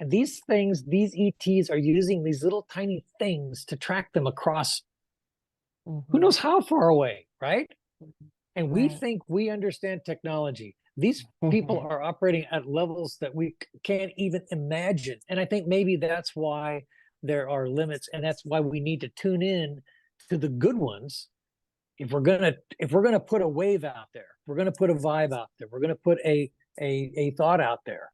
And these ETs are using these little tiny things to track them across who knows how far away, right? And we think we understand technology. These people are operating at levels that we can't even imagine. And I think maybe that's why there are limits, and that's why we need to tune in to the good ones. If we're gonna put a wave out there, we're gonna put a vibe out there, we're gonna put a thought out there,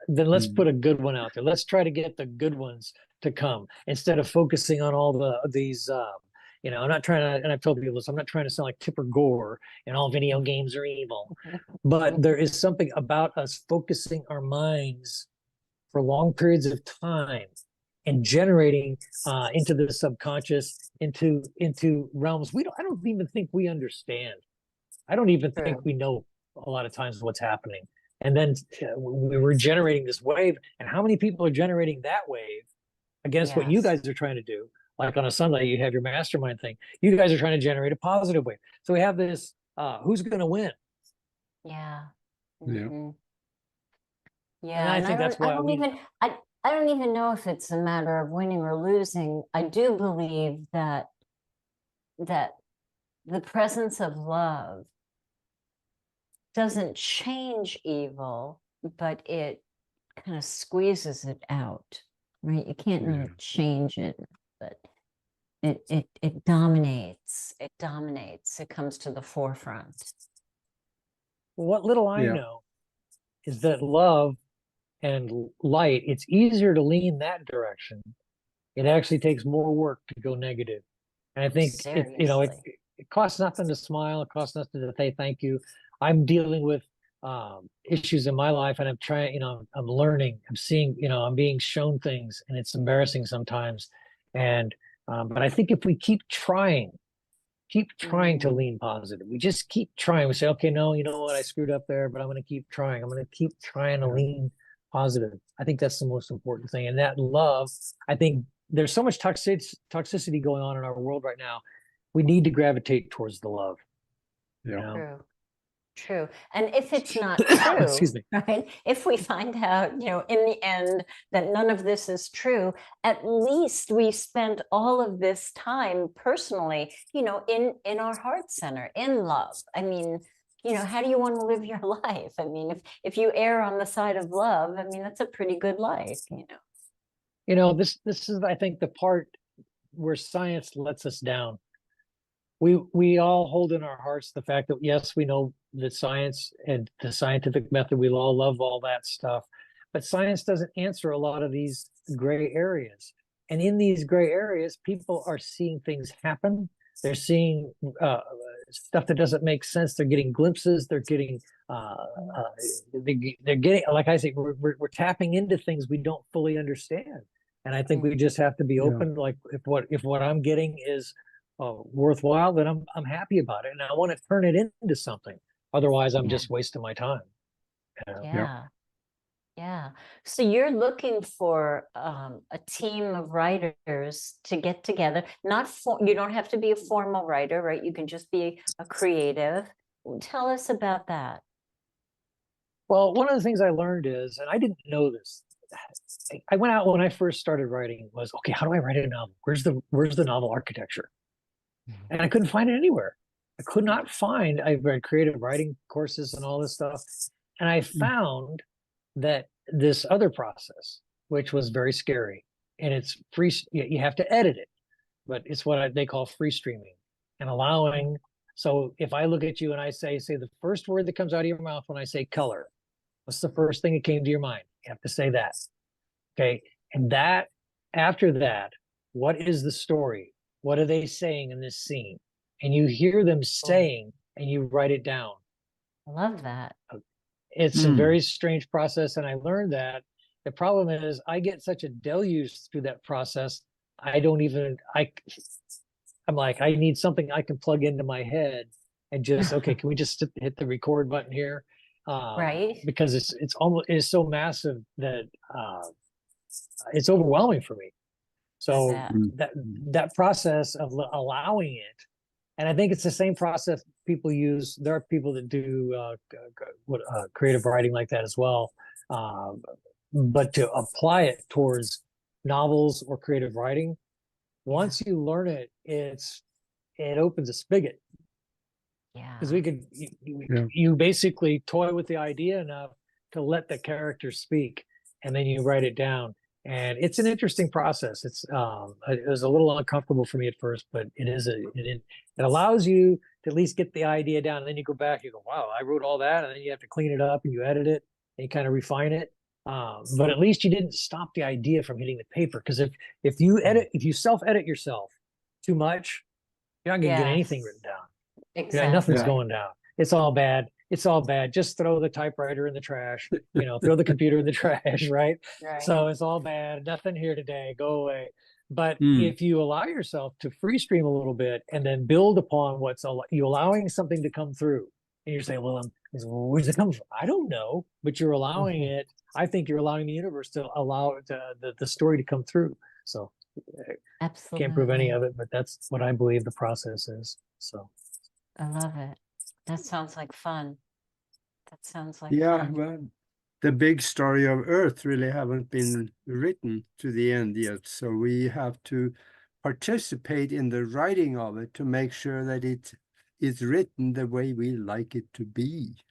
then let's put a good one out there. Let's try to get the good ones to come instead of focusing on all these I'm not trying to, and I've told people this, I'm not trying to sound like Tipper Gore and all video games are evil, but there is something about us focusing our minds for long periods of time and generating into the subconscious, into realms I don't even think we understand. I don't even think we know a lot of times what's happening. And then we were generating this wave, and how many people are generating that wave against what you guys are trying to do? Like on a Sunday, you have your mastermind thing. You guys are trying to generate a positive wave. So we have this, who's going to win? Yeah. Yeah. Yeah. And I think that's why I don't even know if it's a matter of winning or losing. I do believe that the presence of love doesn't change evil, but it kind of squeezes it out, right? You can't really change it, but it dominates. It dominates. It comes to the forefront. What little I know is that love and light, it's easier to lean that direction. It actually takes more work to go negative. And I think it costs nothing to smile. It costs nothing to say thank you. I'm dealing with issues in my life, and I'm trying, I'm learning, I'm seeing, I'm being shown things, and it's embarrassing sometimes. And but I think if we keep trying to lean positive, we just keep trying. We say, okay, no, you know what, I screwed up there, but I'm going to keep trying. I'm going to keep trying to lean positive. I think that's the most important thing. And that love, I think there's so much toxicity going on in our world right now. We need to gravitate towards the love. Yeah. True. And if it's not true, excuse me, right? If we find out, in the end that none of this is true, at least we spent all of this time personally, in our heart center, in love. I mean, how do you want to live your life? I mean, if you err on the side of love, I mean, that's a pretty good life, This is, I think, the part where science lets us down. We all hold in our hearts the fact that, yes, we know that science and the scientific method, we all love all that stuff, but science doesn't answer a lot of these gray areas. And in these gray areas, people are seeing things happen. They're seeing stuff that doesn't make sense. They're getting glimpses. They're getting, they're getting, like I say, we're tapping into things we don't fully understand. And I think we just have to be open. Like if what I'm getting is worthwhile, then I'm happy about it, and I want to turn it into something. Otherwise, I'm just wasting my time. Yeah. So you're looking for a team of writers to get together. You don't have to be a formal writer, right? You can just be a creative Tell us about that. Well, one of the things I learned is, and I didn't know this, I went out when I first started writing was, okay, how do I write a novel? Where's the novel architecture? And I couldn't find it anywhere. I could not find, I read creative writing courses and all this stuff. And I found that this other process, which was very scary, and it's free, you have to edit it, but it's what they call free streaming and allowing. So if I look at you and I say the first word that comes out of your mouth when I say color, what's the first thing that came to your mind? You have to say that. Okay. And that, after that, what is the story? What are they saying in this scene? And you hear them saying, and you write it down. I love that. It's a very strange process. And I learned that the problem is I get such a deluge through that process. I'm like, I need something I can plug into my head and just, okay, can we just hit the record button here? Right. Because it's so massive that it's overwhelming for me. So that process of allowing it, and I think it's the same process people use. There are people that do creative writing like that as well. But to apply it towards novels or creative writing, once you learn it, it opens a spigot. Yeah. Because you basically toy with the idea enough to let the character speak, and then you write it down. And it's an interesting process. It was a little uncomfortable for me at first, but it allows you to at least get the idea down. And then you go back, you go, wow, I wrote all that. And then you have to clean it up and you edit it and you kind of refine it. But at least you didn't stop the idea from hitting the paper. Because if you self-edit yourself too much, you're not going to get anything written down. Exactly. Nothing's going down. It's all bad. It's all bad. Just throw the typewriter in the trash, throw the computer in the trash, right? So it's all bad. Nothing here today. Go away. But if you allow yourself to free stream a little bit and then build upon you allowing something to come through, and you're saying, well, where's it come from? I don't know, but you're allowing it. I think you're allowing the universe to allow the story to come through. So absolutely can't prove any of it, but that's what I believe the process is. So I love it. That sounds like fun. That sounds like yeah, fun. well, the big story of Earth really haven't been written to the end yet. So we have to participate in the writing of it to make sure that it is written the way we like it to be.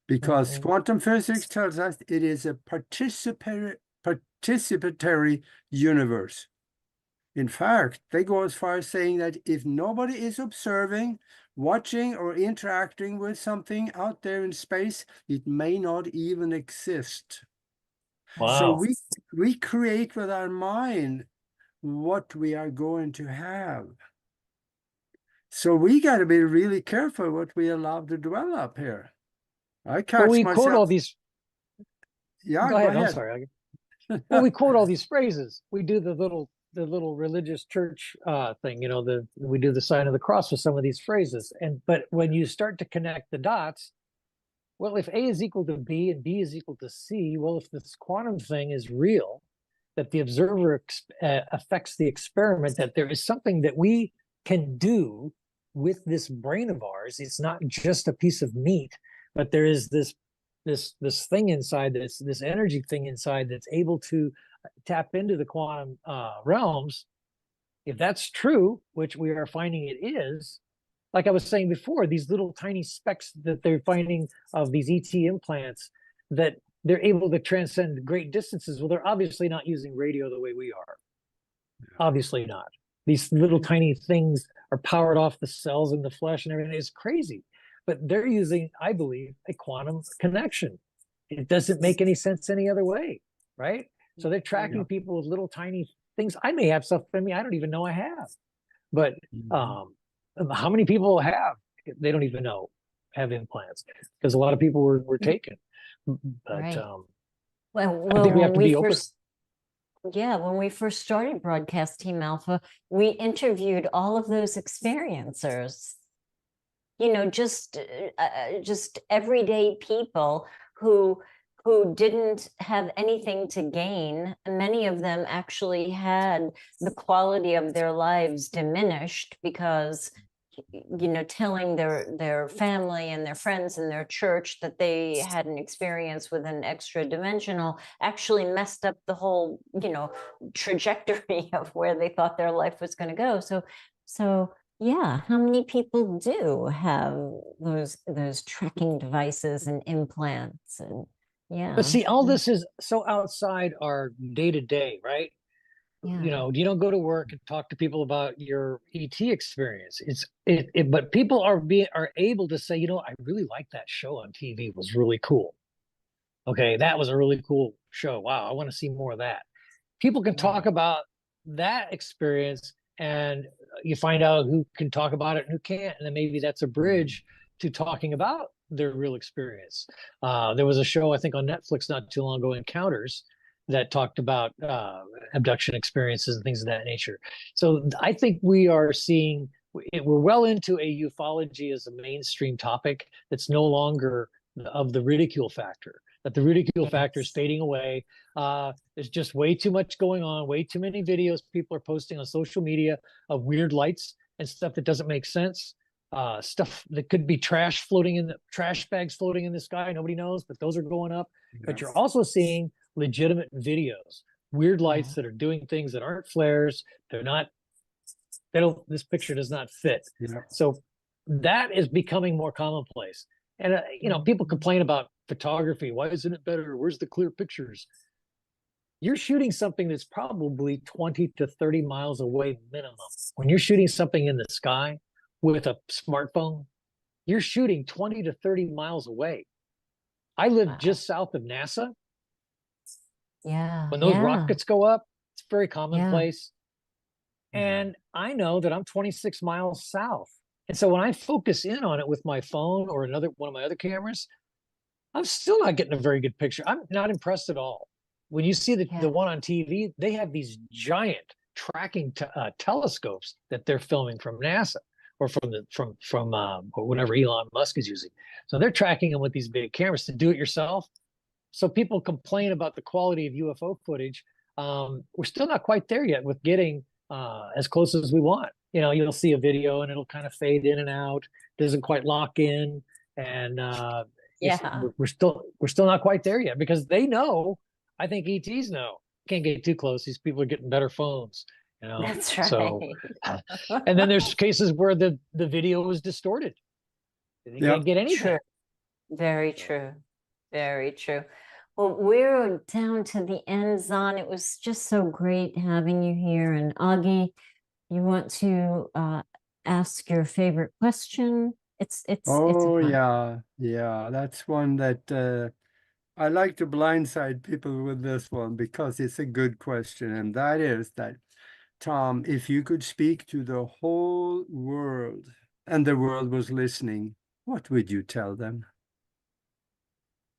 Because quantum physics tells us it is a participatory universe. In fact, they go as far as saying that if nobody is observing, watching, or interacting with something out there in space, it may not even exist. wow. So we create with our mind what we are going to have. So we got to be really careful what we allow to dwell up here. I catch we myself. quote all these. Yeah, go ahead. I'm sorry. Well, we quote all these phrases. We do the little religious church thing. We do the sign of the cross with some of these phrases. But when you start to connect the dots, well, if A is equal to B and B is equal to C, well, if this quantum thing is real, that the observer affects the experiment, that there is something that we can do with this brain of ours. It's not just a piece of meat, but there is this thing inside, this energy thing inside that's able to tap into the quantum realms. If that's true, which we are finding it is, like I was saying before, these little tiny specks that they're finding of these ET implants, that they're able to transcend great distances. Well, they're obviously not using radio the way we are. Obviously not. These little tiny things are powered off the cells in the flesh and everything. It's crazy. But they're using, I believe, a quantum connection. It doesn't make any sense any other way, right? So they're tracking people with little tiny things. I may have stuff in me I don't even know I have. But how many people they don't even know, have implants? Because a lot of people were taken. But well, I think we have to be open. When we first started Broadcast Team Alpha, we interviewed all of those experiencers. Just everyday people who didn't have anything to gain. Many of them actually had the quality of their lives diminished because you know, telling their family and their friends and their church that they had an experience with an extra dimensional actually messed up the whole, you know, trajectory of where they thought their life was going to go. So yeah, how many people do have those tracking devices and implants? And yeah, But see, all this is so outside our day to day, right? yeah, You know, you don't go to work and talk to people about your ET experience. But people are able to say, you know, I really like that show on TV. It was really cool. Okay, that was a really cool show. Wow, I want to see more of that. People can talk about that experience, and you find out who can talk about it and who can't, and then maybe that's a bridge to talking about their real experience. There was a show I think on Netflix not too long ago, Encounters, that talked about abduction experiences and things of that nature. So I think we are seeing we're well into a ufology as a mainstream topic that's no longer of the ridicule factor. That the ridicule factor is fading away. There's just way too much going on, way too many videos people are posting on social media of weird lights and stuff that doesn't make sense. Stuff that could be trash bags floating in the sky. Nobody knows, but those are going up. But you're also seeing legitimate videos, weird lights that are doing things that aren't flares. This picture does not fit. So that is becoming more commonplace. And, you know, people complain about photography. Why isn't it better? Where's the clear pictures? You're shooting something that's probably 20 to 30 miles away minimum. When you're shooting something in the sky with a smartphone, you're shooting 20 to 30 miles away. I live just south of NASA. yeah. When those rockets go up, it's very commonplace. Yeah. And I know that I'm 26 miles south. And so when I focus in on it with my phone or one of my other cameras, I'm still not getting a very good picture. I'm not impressed at all. When you see the one on TV, they have these giant tracking telescopes that they're filming from NASA or from or whatever Elon Musk is using. So they're tracking them with these big cameras to do it yourself. So people complain about the quality of UFO footage. We're still not quite there yet with getting as close as we want. You know, you'll see a video and it'll kind of fade in and out. Doesn't quite lock in, and we're still not quite there yet because they know. I think ETs know. Can't get too close. These people are getting better phones. You know, That's right. So, and then there's cases where the video is distorted. They can't get anything. True. Very true. Very true. Well, we're down to the end, Zahn. It was just so great having you here. And Aage, you want to ask your favorite question? It's yeah. That's one that I like to blindside people with this one because it's a good question. And that is that, Tom, if you could speak to the whole world and the world was listening, what would you tell them?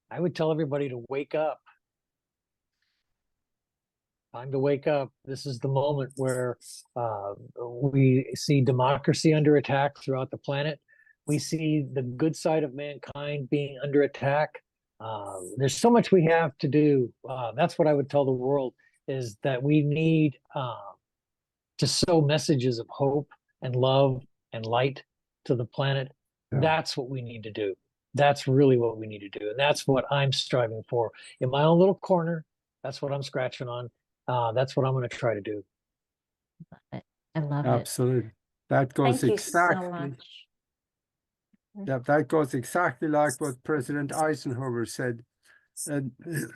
I would tell everybody to wake up. Time to wake up. This is the moment where we see democracy under attack throughout the planet. We see the good side of mankind being under attack. There's so much we have to do. That's what I would tell the world, is that we need to sow messages of hope and love and light to the planet. That's what we need to do. That's really what we need to do. And that's what I'm striving for in my own little corner. That's what I'm scratching on. That's what I'm going to try to do. I love it. Absolutely. That goes Thank exactly. you so much. Yeah, that goes exactly like what President Eisenhower said.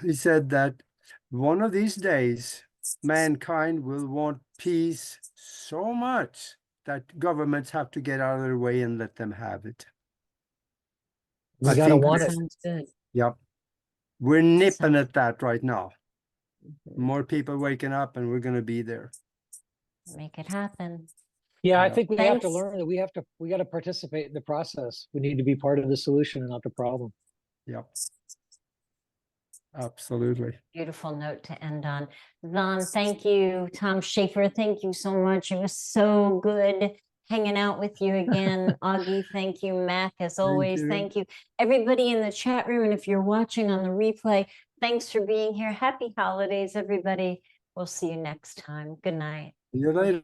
He said that one of these days, mankind will want peace so much that governments have to get out of their way and let them have it. We got to want it. Sounds good. Yep. We're nipping at that right now. More people waking up and we're going to be there. Make it happen. Yeah, I think we have to Thanks. learn that we got to participate in the process. We need to be part of the solution and not the problem. Yep. Absolutely. Beautiful note to end on. Zahn, thank you. Tom Schaefer, thank you so much. It was so good hanging out with you again. Aage, thank you. Mac, as always, thank you. Everybody in the chat room, and if you're watching on the replay, thanks for being here. Happy holidays, everybody. We'll see you next time. Good night. See you later.